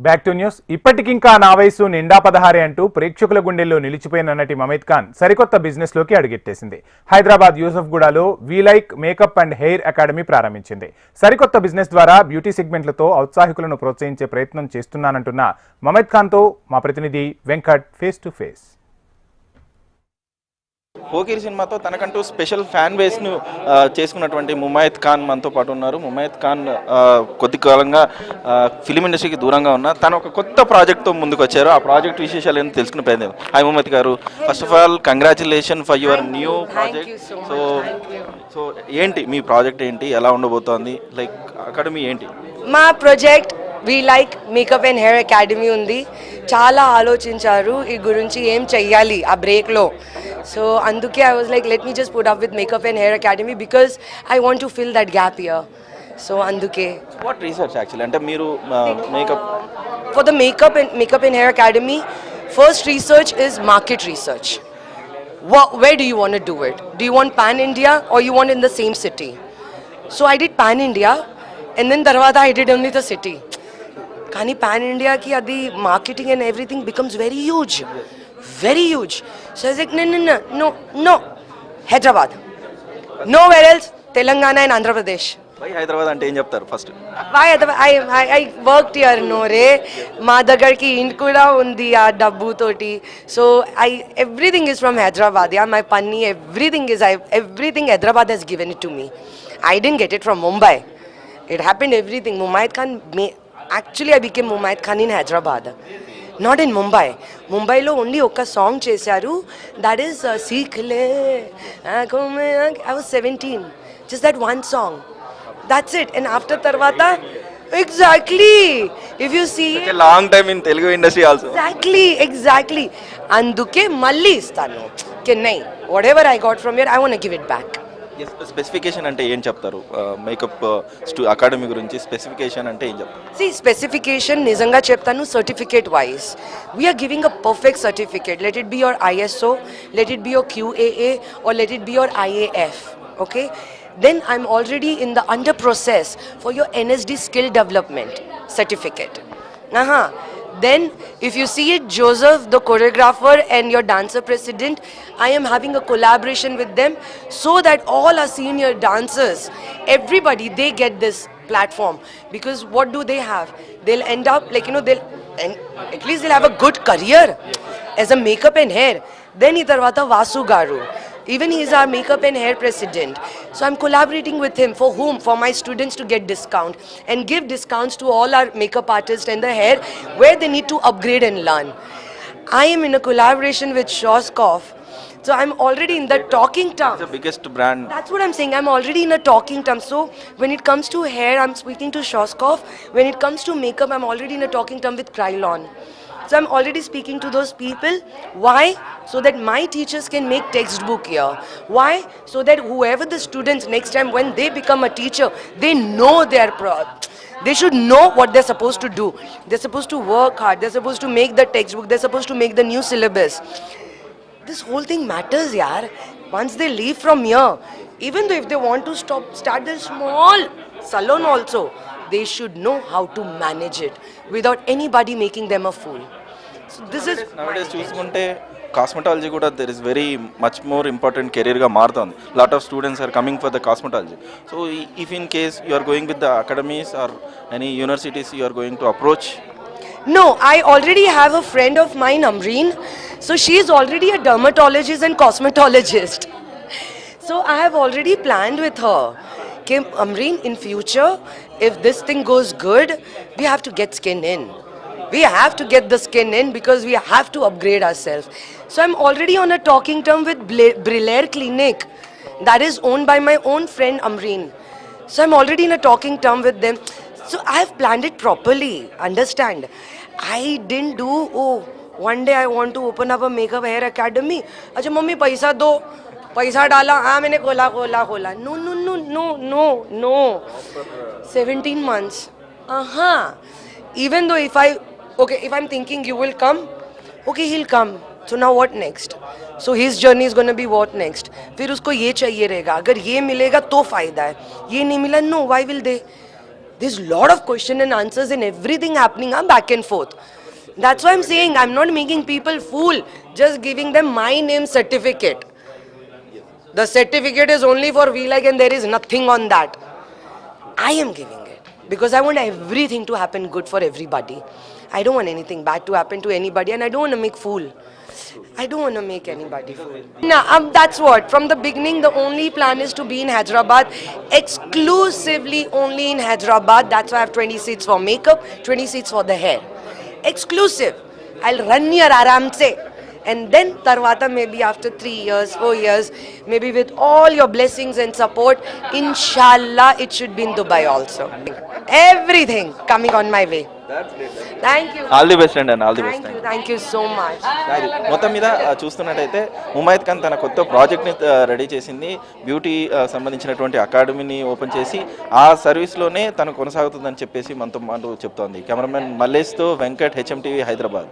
Back to news. ఇప్పటికింకా నా వయసు నిండా 16 అంటూ ప్రేక్షకుల గుండెల్లో నిలిచిపోయిన నటి మమైత్ ఖాన్ సరికొత్త బిజినెస్ లోకి అడుగెట్టేసింది. హైదరాబాద్ యూసఫ్గూడలో V like makeup and hair academy ప్రారంభించింది. సరికొత్త బిజినెస్ ద్వారా బ్యూటీ సెగ్మెంట్లతో ఔత్సాహికులను ప్రోత్సహించే ప్రయత్నం చేస్తున్నానంటున్న మమైత్ ఖాన్తో మా ప్రతినిధి Venkat face to face. Pokiri సినిమాతో తనకంటూ స్పెషల్ ఫ్యాన్ బేస్ను చేసుకున్నటువంటి ముమైత్ ఖాన్ మనతో పాటు ఉన్నారు. ముమైత్ ఖాన్ కొద్ది కాలంగా ఫిలిం ఇండస్ట్రీకి దూరంగా ఉన్న తను ఒక కొత్త ప్రాజెక్ట్తో ముందుకు వచ్చారు. ఆ ప్రాజెక్ట్ విశేషాలు ఏంటో తెలుసుకునే ప్రయత్నం. హాయ్ ముమైత్ గారు, first of all congratulation for your new project. So ఏంటి మీ ప్రాజెక్ట్, ఏంటి, ఎలా ఉండబోతోంది, లైక్ అకాడమీ ఏంటి? మా ప్రాజెక్ట్ వి like makeup and hair academy ఉంది. చాలా ఆలోచించారు ఈ గురించి ఏం చెయ్యాలి ఆ బ్రేక్లో. సో అందుకే I was like let me just put up with makeup and hair academy because I want to fill that gap here. So అందుకే వాట్ రీసెర్చ్ యాక్చువల్లీ అంటే మీరు makeup for the makeup and hair academy first research is market research. Where do you want to do it? Do you want pan India or you want in the same city? So I did pan India and then tarvata I did only the city. Kani pan India ki adi marketing and everything becomes very huge. Very huge. So I was like, no. Hyderabad. Nowhere else. Telangana and Andhra Pradesh. Why Hyderabad ante em cheptaru first? Why Hyderabad? I worked here, no re. Ma dagarki int kuda undi aa dabbu toti. So everything is from Hyderabad. Yeah, my panni, everything Hyderabad has given it to me. I didn't get it from Mumbai. It happened everything. Actually I became Mumayt Khan in Hyderabad. Not in Mumbai. Mumbai lo only oka song chesaru, that is Seekh Le. I was 17. Just that one song. That's it. And after Tarvata, exactly. If you see such a long time in Telugu industry also. Exactly. Anduke malli istanu. Ke nahi, whatever I got from here, I want to give it back. Specification అంటే ఏం చెప్తారు? Makeup academy గురించి specification అంటే ఏం చెప్తారు? See, specification నిజంగా చెప్తాను certificate wise. We are giving a perfect certificate. Let it be your ISO, let it be your QAA or let it be your IAF. Okay? Then I'm already in the under process for your NSD skill development certificate. Then if you see it, Joseph, the choreographer and your dancer president, I am having a collaboration with them so that all our senior dancers, everybody, they get this platform. Because what do they have? They'll end up like, at least they'll have a good career as a makeup and hair. Then Itarvata Vasu Garu. Even he is our makeup and hair president. So I'm collaborating with him. For whom? For my students to get discount and give discounts to all our makeup artists and the hair where they need to upgrade and learn. I am in a collaboration with Schwarzkopf. So I'm already in the talking term. It's the biggest brand. That's what I'm saying. I'm already in a talking term. So when it comes to hair, I'm speaking to Schwarzkopf. When it comes to makeup, I'm already in a talking term with Krylon. So I'm already speaking to those people. Why? So that my teachers can make textbook here. Why? So that whoever the students next time when they become a teacher, they know they should know what they're supposed to do. They're supposed to work hard. They're supposed to make the textbook. They're supposed to make the new syllabus. This whole thing matters, yaar. Once they leave from here, even though if they want to start their small salon also, they should know how to manage it without anybody making them a fool. So this is nowadays చూసుకుంటే cosmetology కూడా there is very much more important career గా మారుతుంది. Lot of students are coming for the cosmetology. So if in case you are going with the academies or any universities you are going to approach? No, I already have a friend of mine, Amreen. So she is already a dermatologist and cosmetologist. So I have already planned with her. Okay, Amreen, in future, if this thing goes good, we have to get skin in. We have to get the skin in because we have to upgrade ourselves. So I'm already on a talking term with Brillare Clinic that is owned by my own friend Amreen. So I'm already in a talking term with them. So I have planned it properly, understand? I didn't do, one day I want to open up a makeup hair academy. Acha mummy paisa do. पैसा डाला, हाँ मैंने खोला. No. 17 months. Even though if I'm thinking you will come, okay, he'll come. So now what next? So his journey is going to be what next? फिर उसको ये चाहिए रहेगा. अगर ये मिलेगा तो फायदा है. ये नहीं मिला, no. Why will they? there's a lot of question and answers and everything happening back and forth. That's why I'm saying I'm not making people fool, just giving them my name certificate. The certificate is only for V-Like and there is nothing on that. I am giving it because I want everything to happen good for everybody. I don't want anything bad to happen to anybody, and I don't want to make fool. I don't want to make anybody fool. Nah, that's what. From the beginning, the only plan is to be in Hyderabad, exclusively only in Hyderabad. That's why I have 20 seats for makeup, 20 seats for the hair. Exclusive. I'll run here aram se. And then Tarvata, maybe after 3 years, 4 years, maybe with all your blessings and support, inshallah, it should be in Dubai also. Everything coming on my way. Thank you. All the best అండి, all the best. Thank you so much. మొత్తం మీద చూస్తున్నట్టయితే ముమైత్ ఖాన్ తన కొత్త ప్రాజెక్ట్ని ready చేసింది. Beauty సంబంధించినటువంటి అకాడమీని open చేసి ఆ సర్వీస్లోనే తను కొనసాగుతుందని చెప్పేసి మనతో చెప్తోంది. కెమెరామెన్ మల్లేష్తో వెంకట్, HM TV, హైదరాబాద్.